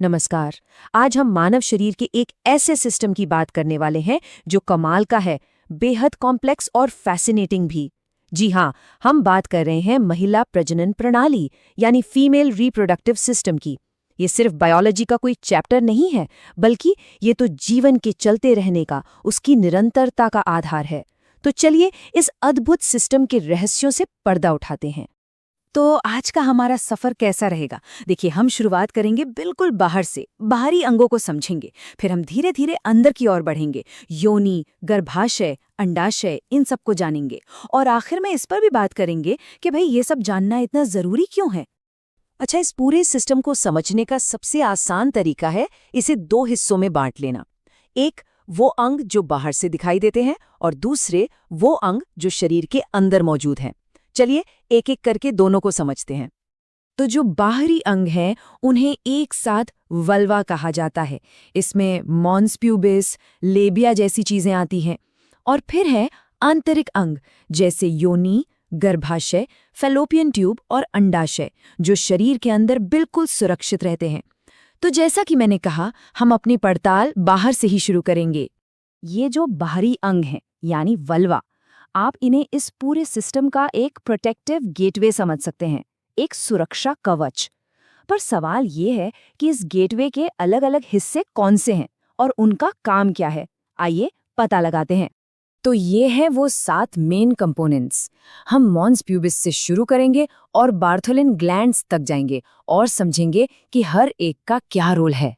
नमस्कार। आज हम मानव शरीर के एक ऐसे सिस्टम की बात करने वाले हैं जो कमाल का है, बेहद कॉम्प्लेक्स और फैसिनेटिंग भी। जी हाँ, हम बात कर रहे हैं महिला प्रजनन प्रणाली यानी फीमेल रिप्रोडक्टिव सिस्टम की। ये सिर्फ बायोलॉजी का कोई चैप्टर नहीं है, बल्कि ये तो जीवन के चलते रहने का, उसकी निरंतरता का आधार है। तो चलिए इस अद्भुत सिस्टम के रहस्यों से पर्दा उठाते हैं। तो आज का हमारा सफर कैसा रहेगा? देखिए, हम शुरुआत करेंगे बिल्कुल बाहर से, बाहरी अंगों को समझेंगे। फिर हम धीरे धीरे अंदर की ओर बढ़ेंगे, योनि, गर्भाशय, अंडाशय, इन सबको जानेंगे। और आखिर में इस पर भी बात करेंगे कि भाई ये सब जानना इतना जरूरी क्यों है। अच्छा, इस पूरे सिस्टम को समझने का सबसे आसान तरीका है इसे दो हिस्सों में बांट लेना। एक वो अंग जो बाहर से दिखाई देते हैं और दूसरे वो अंग जो शरीर के अंदर मौजूद हैं। चलिए एक एक करके दोनों को समझते हैं। तो जो बाहरी अंग हैं उन्हें एक साथ वल्वा कहा जाता है। इसमें मॉन्स प्यूबिस, लेबिया जैसी चीजें आती हैं। और फिर है आंतरिक अंग जैसे योनि, गर्भाशय, फैलोपियन ट्यूब और अंडाशय, जो शरीर के अंदर बिल्कुल सुरक्षित रहते हैं। तो जैसा कि मैंने कहा, हम अपनी पड़ताल बाहर से ही शुरू करेंगे। ये जो बाहरी अंग हैं यानी वल्वा, आप इन्हें इस पूरे सिस्टम का एक प्रोटेक्टिव गेटवे समझ सकते हैं, एक सुरक्षा कवच। पर सवाल ये है कि इस गेटवे के अलग अलग हिस्से कौन से हैं और उनका काम क्या है। आइए पता लगाते हैं। तो ये है वो 7 मेन कंपोनेंट्स। हम मॉन्स प्यूबिस से शुरू करेंगे और बार्थोलिन ग्लैंड्स तक जाएंगे और समझेंगे कि हर एक का क्या रोल है।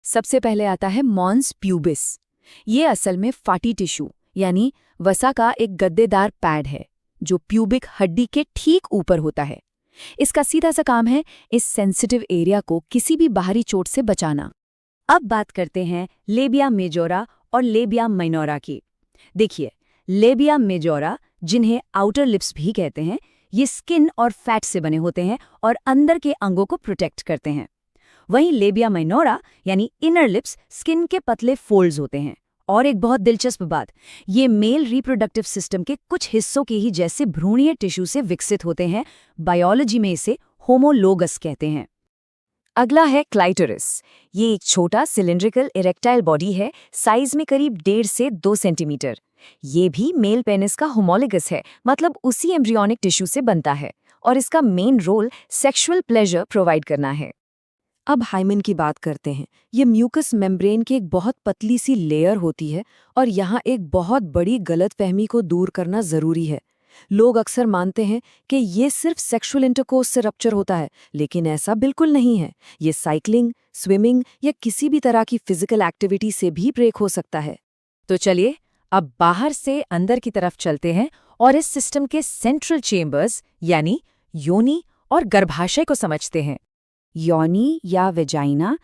सबसे पहले आता है मॉन्स प्यूबिस। ये असल में फैटी टिश्यू यानी वसा का एक गद्देदार पैड है जो प्यूबिक हड्डी के ठीक ऊपर होता है। इसका सीधा सा काम है इस सेंसिटिव एरिया को किसी भी बाहरी चोट से बचाना। अब बात करते हैं लेबिया मेजोरा और लेबिया माइनोरा की। देखिए, लेबिया मेजोरा, जिन्हें आउटर लिप्स भी कहते हैं, ये स्किन और फैट से बने होते हैं और अंदर के अंगों को प्रोटेक्ट करते हैं। वहीं लेबिया माइनोरा यानी इनर लिप्स स्किन के पतले फोल्ड्स होते हैं। और एक बहुत दिलचस्प बात, ये मेल रिप्रोडक्टिव सिस्टम के कुछ हिस्सों के ही जैसे भ्रूणीय टिश्यू से विकसित होते हैं। बायोलॉजी में इसे होमोलोगस कहते हैं। अगला है क्लाइटोरिस। ये एक छोटा सिलिंड्रिकल इरेक्टाइल बॉडी है, साइज में करीब 1.5 से 2 सेंटीमीटर। ये भी मेल पेनिस का होमोलोगस है, मतलब उसी एम्ब्रियोनिक टिश्यू से बनता है और इसका main role sexual pleasure provide करना है। अब हाइमेन की बात करते हैं। ये म्यूकस मेम्ब्रेन की एक बहुत पतली सी लेयर होती है और यहाँ एक बहुत बड़ी गलतफहमी को दूर करना जरूरी है। लोग अक्सर मानते हैं कि ये सिर्फ सेक्सुअल इंटरकोर्स से रप्चर होता है, लेकिन ऐसा बिल्कुल नहीं है। ये साइकिलिंग, स्विमिंग या किसी भी तरह की फिजिकल एक्टिविटी से भी ब्रेक हो सकता है। तो चलिए अब बाहर से अंदर की तरफ चलते हैं और इस सिस्टम के सेंट्रल चेम्बर्स यानी योनि और गर्भाशय को समझते हैं। योनि या वेजाइना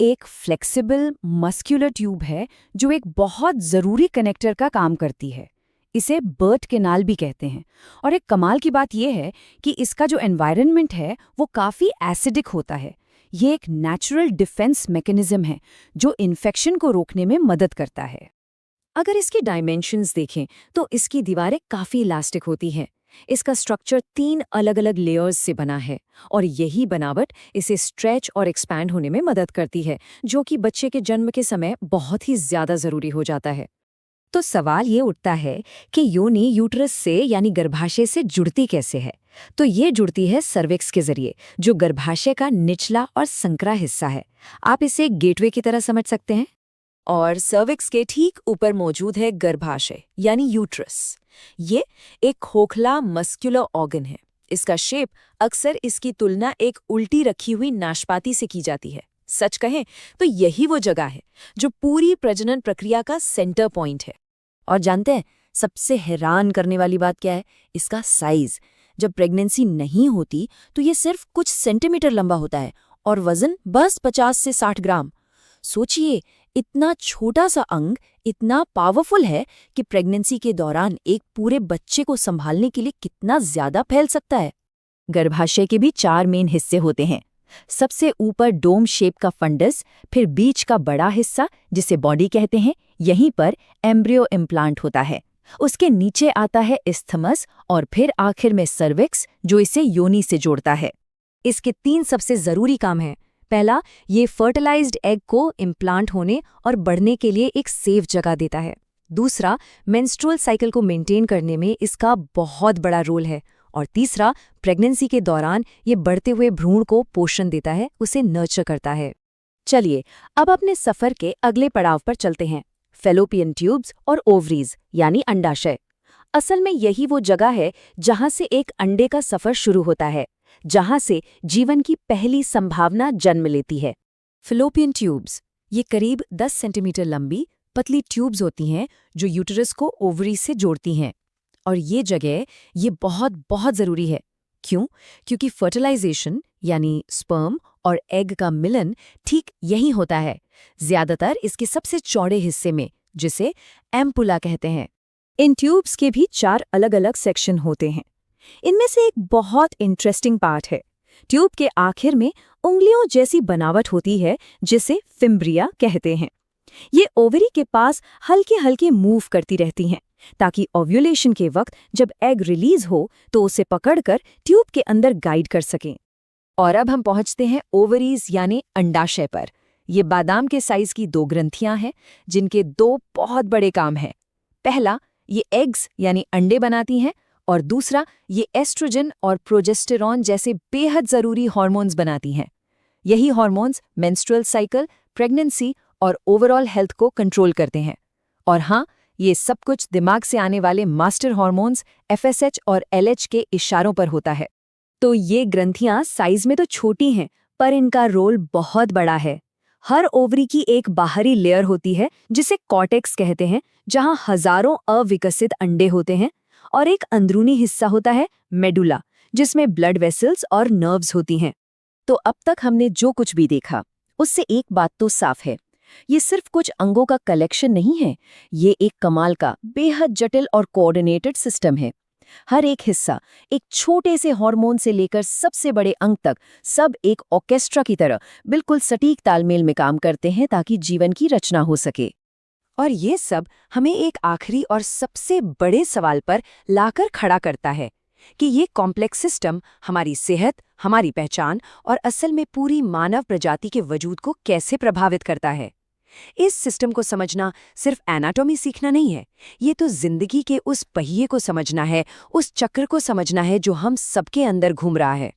एक फ्लेक्सिबल मस्कुलर ट्यूब है जो एक बहुत ज़रूरी कनेक्टर का काम करती है। इसे बर्थ कैनाल भी कहते हैं। और एक कमाल की बात यह है कि इसका जो एनवायरनमेंट है वो काफ़ी एसिडिक होता है। ये एक नेचुरल डिफेंस मैकेनिज्म है जो इन्फेक्शन को रोकने में मदद करता है। अगर इसकी डायमेंशंस देखें तो इसकी दीवारें काफ़ी इलास्टिक होती हैं। इसका स्ट्रक्चर 3 अलग अलग लेयर्स से बना है और यही बनावट इसे स्ट्रेच और एक्सपैंड होने में मदद करती है, जो कि बच्चे के जन्म के समय बहुत ही ज़्यादा ज़रूरी हो जाता है। तो सवाल ये उठता है कि योनि यूट्रस से यानी गर्भाशय से जुड़ती कैसे है। तो ये जुड़ती है सर्विक्स के जरिए, जो गर्भाशय का निचला और संकरा हिस्सा है। आप इसे एक गेटवे की तरह समझ सकते हैं। और सर्विक्स के ठीक ऊपर मौजूद है गर्भाशय यानी यूट्रस। ये एक खोखला मस्कुलर ऑर्गन है। इसका शेप अक्सर इसकी तुलना एक उल्टी रखी हुई नाशपाती से की जाती है। सच कहें तो यही वो जगह है जो पूरी प्रजनन प्रक्रिया का सेंटर पॉइंट है। और जानते हैं सबसे हैरान करने वाली बात क्या है? इसका साइज। जब प्रेगनेंसी नहीं होती तो ये सिर्फ कुछ सेंटीमीटर लंबा होता है और वजन बस 50 से 60 ग्राम। सोचिए, इतना छोटा सा अंग इतना पावरफुल है कि प्रेगनेंसी के दौरान एक पूरे बच्चे को संभालने के लिए कितना ज्यादा फैल सकता है। गर्भाशय के भी 4 मेन हिस्से होते हैं। सबसे ऊपर डोम शेप का फंडस, फिर बीच का बड़ा हिस्सा जिसे बॉडी कहते हैं, यहीं पर एम्ब्रियो इम्प्लांट होता है। उसके नीचे आता है इस्थमस और फिर आखिर में सर्विक्स, जो इसे योनि से जोड़ता है। इसके 3 सबसे जरूरी काम हैं। पहला, ये फर्टिलाइज्ड एग को इम्प्लांट होने और बढ़ने के लिए एक सेफ जगह देता है। दूसरा, मेंस्ट्रुअल साइकिल को मेंटेन करने में इसका बहुत बड़ा रोल है। और तीसरा, प्रेगनेंसी के दौरान ये बढ़ते हुए भ्रूण को पोषण देता है, उसे नर्चर करता है। चलिए, अब अपने सफर के अगले पड़ाव पर चलते हैं, फैलोपियन ट्यूब्स और ओवरीज यानी अंडाशय। असल में यही वो जगह है जहां से एक अंडे का सफर शुरू होता है, जहां से जीवन की पहली संभावना जन्म लेती है। फैलोपियन ट्यूब्स ये करीब 10 सेंटीमीटर लंबी पतली ट्यूब्स होती हैं जो यूटेरस को ओवरी से जोड़ती हैं। और ये जगह ये बहुत ज़रूरी है। क्यों? क्योंकि फर्टिलाइजेशन यानी स्पर्म और एग का मिलन ठीक यही होता है, ज्यादातर इसके सबसे चौड़े हिस्से में, जिसे एम्पुला कहते हैं। इन ट्यूब्स के भी 4 अलग-अलग सेक्शन होते हैं। इनमें से एक बहुत इंटरेस्टिंग पार्ट है। ट्यूब के आखिर में उंगलियों जैसी बनावट होती है जिसे फिम्ब्रिया कहते हैं। ये ओवरी के पास हल्के हल्के मूव करती रहती हैं ताकि ओव्यूलेशन के वक्त जब एग रिलीज हो तो उसे पकड़कर ट्यूब के अंदर गाइड कर सकें। और अब हम पहुंचते हैं ओवरीज यानी अंडाशय पर। ये बादाम के साइज की 2 ग्रंथियां हैं जिनके 2 बहुत बड़े काम हैं। पहला, ये एग्स यानी अंडे बनाती हैं, और दूसरा, ये एस्ट्रोजन और प्रोजेस्टेरॉन जैसे बेहद ज़रूरी हार्मोन्स बनाती हैं। यही हार्मोन्स मेंस्ट्रुअल साइकिल, प्रेगनेंसी और ओवरऑल हेल्थ को कंट्रोल करते हैं। और हाँ, ये सब कुछ दिमाग से आने वाले मास्टर हार्मोन्स FSH और LH के इशारों पर होता है। तो ये ग्रंथियां साइज में तो छोटी हैं, पर इनका रोल बहुत बड़ा है। हर ओवरी की एक बाहरी लेयर होती है जिसे कॉर्टेक्स कहते हैं, जहां हजारों अविकसित अंडे होते हैं, और एक अंदरूनी हिस्सा होता है मेडुला, जिसमें ब्लड वेसल्स और नर्व्स होती हैं। तो अब तक हमने जो कुछ भी देखा उससे एक बात तो साफ है, ये सिर्फ कुछ अंगों का कलेक्शन नहीं है, ये एक कमाल का बेहद जटिल और कोऑर्डिनेटेड सिस्टम है। हर एक हिस्सा एक छोटे से हार्मोन से लेकर सबसे बड़े अंग तक सब एक ऑर्केस्ट्रा की तरह बिल्कुल सटीक तालमेल में काम करते हैं ताकि जीवन की रचना हो सके। और ये सब हमें एक आखिरी और सबसे बड़े सवाल पर लाकर खड़ा करता है कि ये कॉम्प्लेक्स सिस्टम हमारी सेहत, हमारी पहचान और असल में पूरी मानव प्रजाति के वजूद को कैसे प्रभावित करता है। इस सिस्टम को समझना सिर्फ एनाटॉमी सीखना नहीं है, ये तो जिंदगी के उस पहिए को समझना है, उस चक्र को समझना है जो हम सबके अंदर घूम रहा है।